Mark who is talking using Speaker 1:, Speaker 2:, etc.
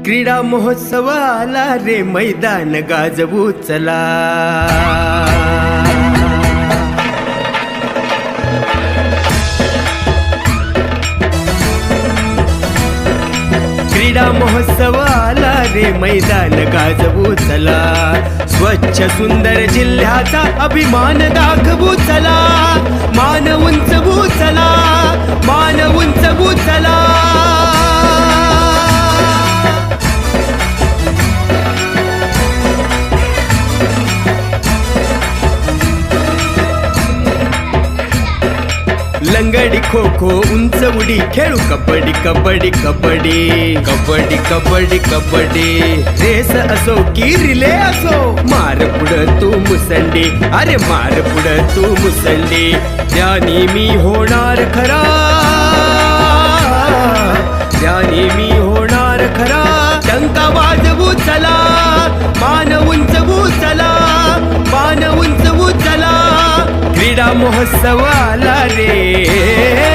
Speaker 1: क्रीडा महोत्सव आला रे, मैदान गाजवू चला. क्रीडा महोत्सव आला रे, मैदान गाजवू चला. स्वच्छ सुंदर जिल्ह्याचा अभिमान दाखवू चला. मान उंचवू चला, मान उंचवू चला. लंगडी खो खो उंच उडी खेळू कबड्डी कबड्डी कबड्डी कबड्डी कबड्डी कबड्डी. रेस असो की रिले असो, मार पुढं तू मुसंडी, अरे मार पुढं तू मुसंडी. त्यानी मी होणार खरा, त्यानी मी होणार खरा. टंका वाजवू चला, मान उंचवू चला, मान उंचवू चला. क्रीडा महोत्सव आला रे.